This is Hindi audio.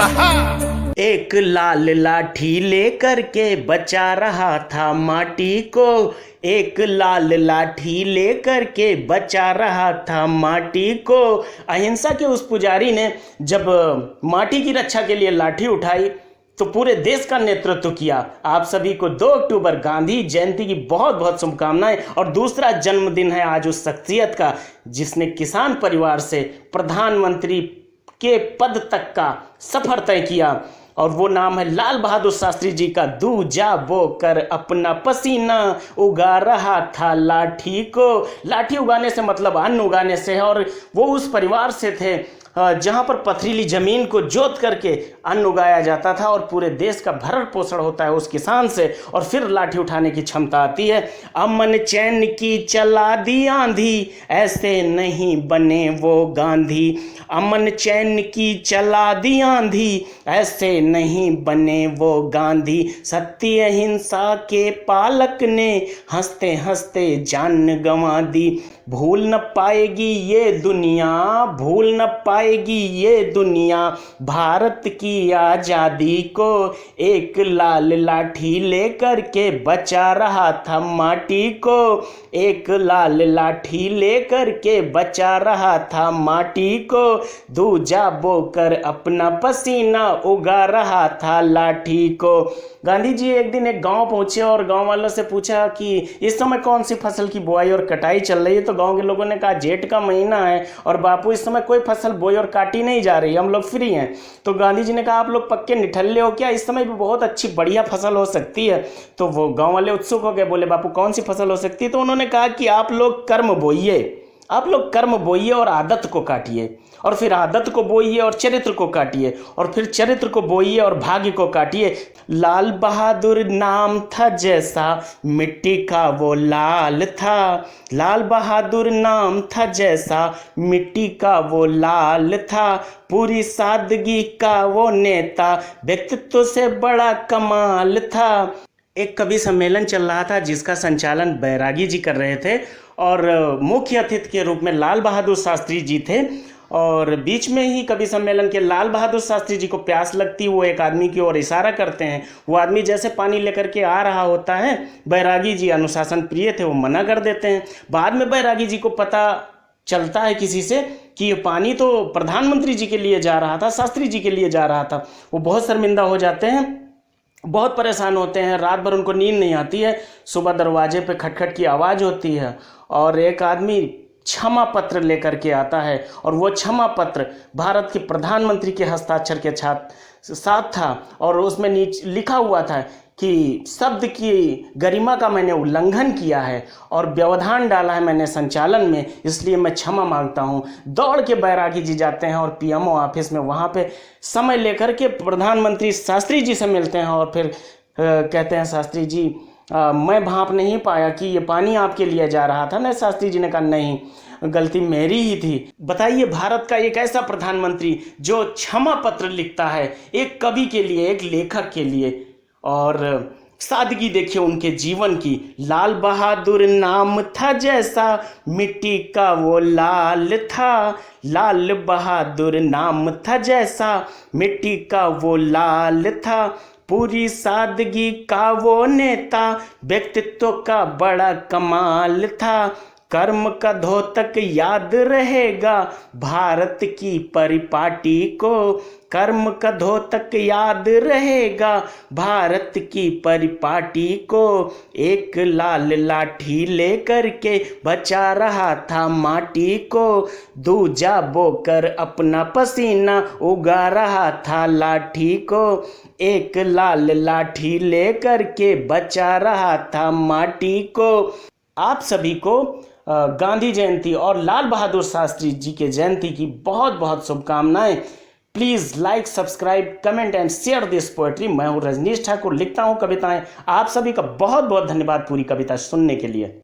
एक लाल लाठी लेकर के बचा रहा था माटी को। एक लाल लाठी लेकर के बचा रहा था माटी को। अहिंसा के उस पुजारी ने जब माटी की रक्षा के लिए लाठी उठाई तो पूरे देश का नेतृत्व किया। आप सभी को 2 अक्टूबर गांधी जयंती की बहुत बहुत शुभकामनाएं। और दूसरा जन्मदिन है आज उस शख्सियत का जिसने किसान परिवार से प्रधानमंत्री के पद तक का सफर तय किया, और वो नाम है लाल बहादुर शास्त्री जी का। दूजा बोकर अपना पसीना उगा रहा था लाठी को। लाठी उगाने से मतलब अन्न उगाने से है, और वो उस परिवार से थे जहाँ पर पथरीली जमीन को जोत करके अन्न उगाया जाता था, और पूरे देश का भरण पोषण होता है उस किसान से, और फिर लाठी उठाने की क्षमता आती है। अमन चैन की चला दी आंधी, ऐसे नहीं बने वो गांधी। अमन चैन की चला दी आंधी, ऐसे नहीं बने वो गांधी। सत्य अहिंसा के पालक ने हंसते हंसते जान गंवा दी। भूल न पाएगी ये दुनिया, भूल न पाएगी ये दुनिया भारत की आज़ादी को। एक लाल लाठी लेकर के बचा रहा था माटी को। एक लाल लाठी लेकर के बचा रहा था माटी को। दूजा बोकर अपना पसीना उगा रहा था लाठी को। गांधी जी एक दिन एक गांव पहुंचे और गांव वालों से पूछा कि इस समय कौन सी फसल की बुआई और कटाई चल रही है। तो गांव के लोगों ने कहा जेठ का महीना है और बापू इस समय कोई फसल बोई और काटी नहीं जा रही, हम लोग फ्री हैं। तो गांधी जी ने कहा आप लोग पक्के निठल्ले हो क्या, इस समय भी बहुत अच्छी बढ़िया फसल हो सकती है। तो वो गाँव वाले उत्सुक हो गए, बोले बापू कौन सी फसल हो सकती है। तो उन्होंने कहा कि आप लोग कर्म बोइए, आप लोग कर्म बोइए और आदत को काटिए, और फिर आदत को बोइए और चरित्र को काटिए, और फिर चरित्र को बोइए और भाग्य को काटिए। लाल बहादुर नाम था जैसा मिट्टी का वो लाल था। लाल बहादुर नाम था जैसा मिट्टी का वो लाल था। पूरी सादगी का वो नेता, व्यक्तित्व से बड़ा कमाल था। एक कवि सम्मेलन चल रहा था जिसका संचालन बैरागी जी कर रहे थे, और मुख्य अतिथि के रूप में लाल बहादुर शास्त्री जी थे। और बीच में ही कवि सम्मेलन के लाल बहादुर शास्त्री जी को प्यास लगती, वो एक आदमी की ओर इशारा करते हैं। वो आदमी जैसे पानी लेकर के आ रहा होता है, बैरागी जी अनुशासन प्रिय थे, वो मना कर देते हैं। बाद में बैरागी जी को पता चलता है किसी से कि ये पानी तो प्रधानमंत्री जी के लिए जा रहा था, शास्त्री जी के लिए जा रहा था। वो बहुत शर्मिंदा हो जाते हैं, बहुत परेशान होते हैं, रात भर उनको नींद नहीं आती है। सुबह दरवाजे पे खटखट की आवाज़ होती है और एक आदमी क्षमा पत्र लेकर के आता है, और वो क्षमा पत्र भारत के प्रधानमंत्री के हस्ताक्षर के साथ था, और उसमें नीचे लिखा हुआ था कि शब्द की गरिमा का मैंने उल्लंघन किया है और व्यवधान डाला है मैंने संचालन में, इसलिए मैं क्षमा मांगता हूँ। दौड़ के बैरागी जी जाते हैं और पीएमओ ऑफिस में वहाँ पे समय लेकर के प्रधानमंत्री शास्त्री जी से मिलते हैं, और फिर कहते हैं शास्त्री जी मैं भांप नहीं पाया कि ये पानी आपके लिए जा रहा था ना। शास्त्री जी ने कहा नहीं, गलती मेरी ही थी। बताइए, भारत का एक ऐसा प्रधानमंत्री जो क्षमा पत्र लिखता है एक कवि के लिए, एक लेखक के लिए, और सादगी देखिए उनके जीवन की। लाल बहादुर नाम था जैसा मिट्टी का वो लाल था। लाल बहादुर नाम था जैसा मिट्टी का वो लाल था। पूरी सादगी का वो नेता, व्यक्तित्व का बड़ा कमाल था। कर्म का धोतक याद रहेगा भारत की परिपाटी को। कर्म का धोतक याद रहेगा भारत की परिपाटी को। एक लाल लाठी लेकर के बचा रहा था माटी को। दूजा बोकर अपना पसीना उगा रहा था लाठी को। एक लाल लाठी लेकर के बचा रहा था माटी को। आप सभी को गांधी जयंती और लाल बहादुर शास्त्री जी के जयंती की बहुत बहुत शुभकामनाएं। Please like, subscribe, comment and share this poetry. मैं हूँ रजनीश ठाकुर, लिखता हूँ कविताएं। आप सभी का बहुत बहुत धन्यवाद पूरी कविता सुनने के लिए।